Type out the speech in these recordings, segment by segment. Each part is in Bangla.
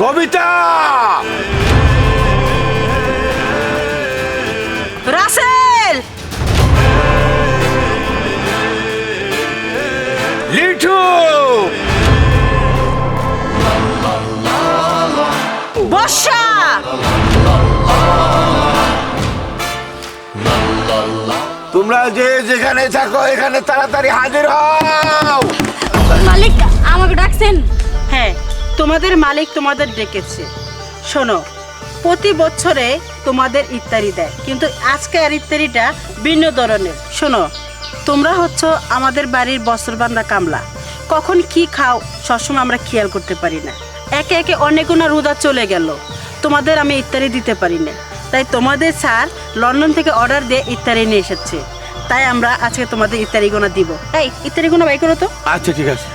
কবিতা, রাসেল, লিঠু, বর্ষা, তোমরা যে যেখানে থাকো এখানে তাড়াতাড়ি হাজির হও। মালিক আমাকে ডাকছেন? হ্যাঁ, তোমাদের মালিক তোমাদের ডেকেছে। শোনো, প্রতি বছরে তোমাদের ইফতারি দেয়, কিন্তু আজকে আর ইফতারিটা ভিন্ন ধরনের। শোনো, তোমরা হচ্ছ আমাদের বাড়ির বছরবান্ধা কামলা। কখন কি খাও সবসময় আমরা খেয়াল করতে পারি না। একে একে অনেকগুনা রোজা চলে গেল, তোমাদের আমি ইফতারি দিতে পারি না। তাই তোমাদের স্যার লন্ডন থেকে অর্ডার দিয়ে ইফতারি নিয়ে এসেছে। তাই আমরা আজকে তোমাদের ইফতারি গোনা দিব। এই ইফতারি গোনা বাই করো তো। আচ্ছা ঠিক আছে,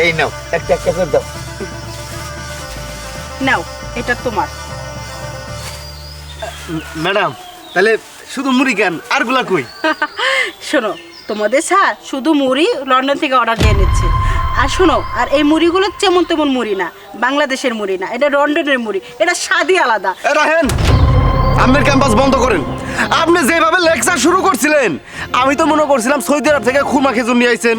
এই নাও একটা একটা করে দাও। নাও, এটা তোমার। ম্যাডাম তাহলে শুধু মুড়ি কেন, আর গুলা কই? শোনো, তোমাদের স্যার শুধু মুড়ি লন্ডন থেকে অর্ডার দিয়ে নিচ্ছে। আর শোনো, আর এই মুড়িগুলো যেমন তেমন মুড়ি না, বাংলাদেশের মুড়ি না, এটা লন্ডনের মুড়ি, এটা স্বাদই আলাদা। রাহেন, আপনার ক্যাম্পাস বন্ধ করেন। আপনি যেভাবে লেকচার শুরু করছিলেন, আমি তো মনে করছিলাম সৌদি আরব থেকে খুরমা খেজুর নিয়ে আইছেন,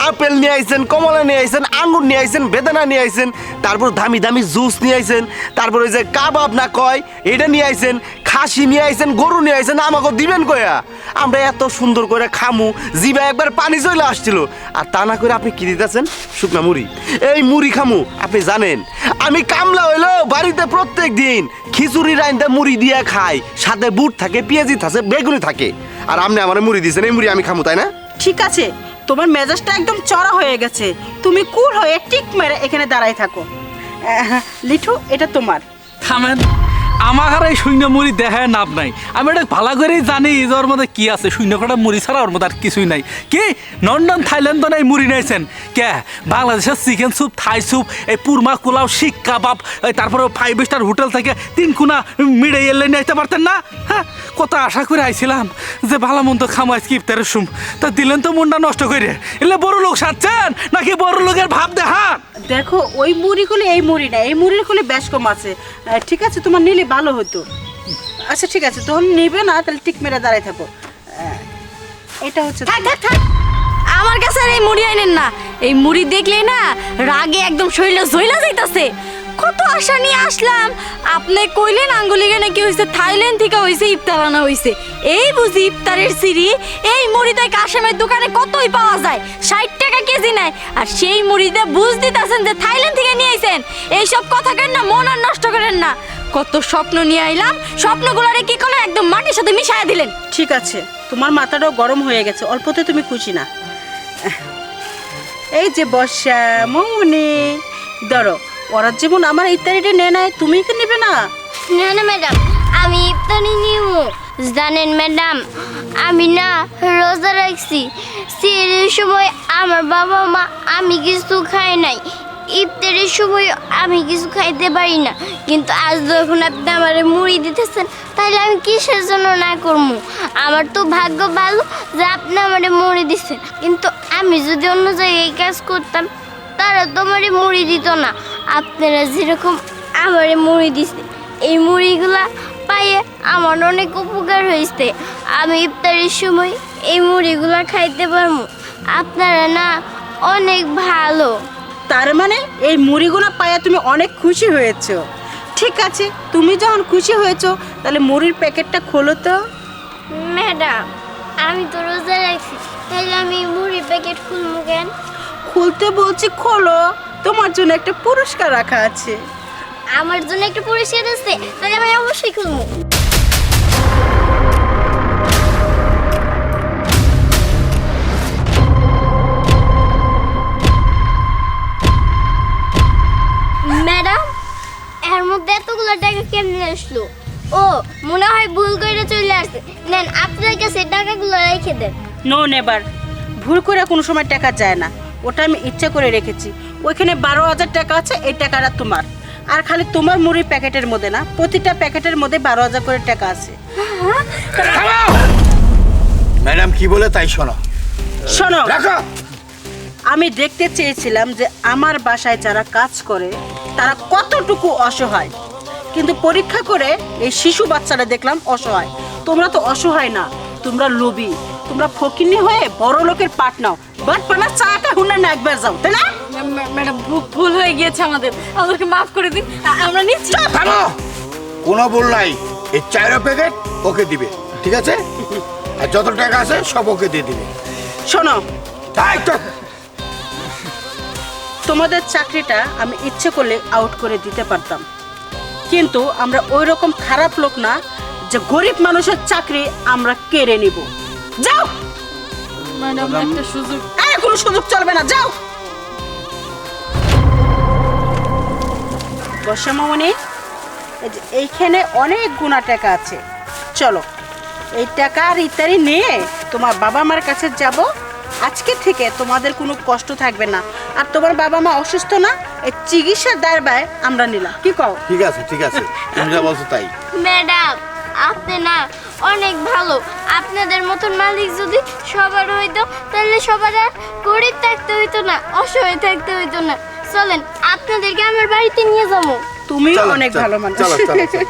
আপেল নিয়ে আইছেন, কমলা নিয়ে আইছেন, আঙ্গুর নিয়ে আইছেন, বেদানা নিয়ে আইছেন, তারপর দামি দামি জুস নিয়ে আইছেন, তারপর ওই যে কাবাব না কয় এটা নিয়ে আইছেন, খাসি নিয়ে আইছেন, গরু নিয়ে আইছেন। আমাকে দিবেন কয়া? আমরা এত সুন্দর করে খামু, জিবা একবার পানি চলে আসছিল, আর তা না করে আপনি কি দিতেছেন? শুকনা মুড়ি। এই মুড়ি খামু? আপনি জানেন আমি কামলা হইলো বাড়িতে প্রত্যেক দিন খিচুড়ি রাইন্দা মুড়ি দিয়ে খাই, সাথে বুট থাকে, পেঁয়াজি থাকে, বেগুনি থাকে, আর আপনি আমার মুড়ি দিয়েছেন, এই মুড়ি আমি খামু, তাই না? ঠিক আছে, তোমার মেজাজটা একদম চড়া হয়ে গেছে। তুমি কুল হয়ে টিক মেরে এখানে দাঁড়াই থাকো। লিঠু, এটা তোমার। থামেন, আমার আর এই শূন্য মুড়ি দেখায় নাম নাই। আমি এটা ভালো করেই জানি যে ওর মধ্যে কি আছে। শূন্য কটা মুড়ি ছাড়া ওর মধ্যে আর কিছুই নাই। কি লন্ডন থাইল্যান্ড তো এই মুড়ি নিয়েছেন কে? বাংলাদেশের চিকেন স্যুপ, থাই স্যুপ, এই পুরমা কোলাও, শিক কাবাব, তারপরে 5 স্টার হোটেল থেকে 3 কোনা মিড়ে এলে নিতে পারতেন না? হ্যাঁ, কত আশা করে আইছিলাম যে ভালো মন্দ খামাই ইফতারের সুম, তা দিলেন তো মনটা নষ্ট করে। এলে বড় লোক সাজছেন নাকি বড় লোকের ভাব দেখান? দেখো, ওই মুড়িগুলি এই মুড়ি না, এই মুড়ির গুলি বেশ কম আছে। ঠিক আছে, তোমার নিলে ভালো হতো। আচ্ছা ঠিক আছে, তখন নিবে না, তাহলে টিক মেরে দাঁড়াই থাকো। এটা হচ্ছে থাক থাক থাক, আমার কাছে আর এই মুড়ি আইনেন না। এই মুড়ি দেখলে না রাগে একদম শরীরে জ্বলা যাইতাছে। কত আশা নিয়ে আসলাম, আপনি কইলেন আঙ্গুলিগে নাকি হইছে থাইল্যান্ড থেকে হইছে, ইফতার আনা হইছে। এই বুঝি ইফতারের সিঁড়ি। এই মুড়িতে কাশেমের দোকানে কতই পাওয়া যায়, 60 টাকা কেজি নেয়। আর সেই মুড়িতে বুঝ দিতেছেন যে থাইল্যান্ড থেকে নিয়ে আইছেন। এইসব কথা কেন না, মন আর নষ্ট করেন না। কত স্বপ্ন নিয়ে আইলাম, স্বপ্নগুলোরে কি করলেন? একদম মাটির সাথে মিশাইয়া দিলেন। ঠিক আছে, তোমার মাথাটাও গরম হয়ে গেছে, অল্পতে তুমি খুশি না। এই যে বর্ষা, মৌনি, ধরো, ওরা যেমন আমার ইত্যাদিটা নেয় নাই, তুমি কি নেবে না? না না ম্যাডাম, আমি ইফতারি নিব। জানেন ম্যাডাম, আমি না রোজা রাখছি। সিঁড়ির সময় আমার বাবা মা আমি কিছু খাই নাই, ইফতারের সময় আমি কিছু খাইতে পারি না। কিন্তু আজ যখন আপনি আমার মুড়ি দিতেছেন, তাহলে আমি কিসের জন্য না করবো? আমার তো ভাগ্য ভালো যে আপনি আমার মুড়ি দিচ্ছেন। কিন্তু আমি যদি অন্য জায়গায় কাজ করতাম, তারা তো আমার মুড়ি দিত না। আপনারা যেরকম আমার মুড়ি দিচ্ছে, এই মুড়িগুলা পাইয়ে আমার অনেক উপকার হয়েছে। আমি ইফতারের সময় এই মুড়িগুলা খাইতে পারবো। আপনারা না অনেক ভালো। তার মানে এই মুড়িগুলো পায়া তুমি অনেক খুশি হয়েছো। ঠিক আছে, তুমি যখন খুশি হয়েছো, তাহলে মুড়ির প্যাকেটটা খোলো তো। ম্যাডাম, আমি তো রোজা রাখছি, তাহলে আমি মুড়ির প্যাকেট খুলবো কেন? খুলতে বলছি খোলো, তোমার জন্য একটা পুরস্কার রাখা আছে। আমার জন্য একটা পুরস্কার আছে, তাহলে আমি অবশ্যই খুলবো। ম্যাডাম, এর মধ্যে এতগুলো টাকা কেমনে আসলো? ও মনে হয় ভুল করে চলে আসছে। নেন, আপনার কাছে টাকাগুলো রেখে দেন। নো নেভার, ভুল করে কোনো সময় টাকা যায় না, ওটা আমি ইচ্ছা করে রেখেছি। ওইখানে 12,000 টাকা আছে, এই টাকাটা তোমার। আর খালি তোমার মুড়ির প্যাকেটের মধ্যে না, প্রতিটা প্যাকেটের মধ্যে 12,000 করে টাকা আছে। ম্যাডাম কি বলে তাই শোনো। শোনো, রাখো। আমি দেখতে চেয়েছিলাম যে আমার বাসায় যারা কাজ করে তারা কতটুকু অসহায়, কিন্তু পরীক্ষা করে এই শিশু বাচ্চারা দেখলাম অসহায়। তোমরা তো অসহায় না, তোমরা লোভী, তোমরা ফকিন্নি হয়ে বড় লোকের পাট নাও, বাট পানা চাটা হুন্না না একবার যাও, তাই না? ম্যাডাম ভুল হয়ে গিয়েছে আমাদেরকে মাফ করে দিন, আমরা নিচ্ছি। থামো, কোনো ভুল নাই। এই 4 প্যাকেট ওকে দিবে, ঠিক আছে? আর যত টাকা আছে সব ওকে দিয়ে দিবে। শোনো, তাই তো তোমাদের চাকরিটা আমি ইচ্ছে করলে আউট করে দিতে পারতাম, কিন্তু আমরা ওই রকম খারাপ লোক না যে গরিব মানুষের চাকরি আমরা কেড়ে নিব। যাও ম্যাডাম একটা সুযোগ। কোনো সুযোগ চলবে না, যাও। বর্ষা মামনি, এই যে এইখানে অনেক গুণা টাকা আছে, চলো এই টাকা আর ইত্যাদি নিয়ে তোমার বাবা মার কাছে যাব। আজকে থেকে তোমাদের কোনো কষ্ট থাকবে না, আর তোমার বাবা মা অসুস্থ না, এই চিকিৎসার দায়ভার আমরা নিলাম, কি কও? ঠিক আছে, ঠিক আছে, তুমি যা বলছো তাই। ম্যাডাম আপনি না অনেক ভালো। আপনাদের মতন মালিক যদি সবার হইতো তাহলে সবার আর গরিব থাকতে হইতো না, অসহায় থাকতে হইতো না। চলেন আপনাদেরকে আমার বাড়িতে নিয়ে যাবো। তুমি চলো, অনেক চলো, ভালো মানুষ। চলো, চলো, চলো।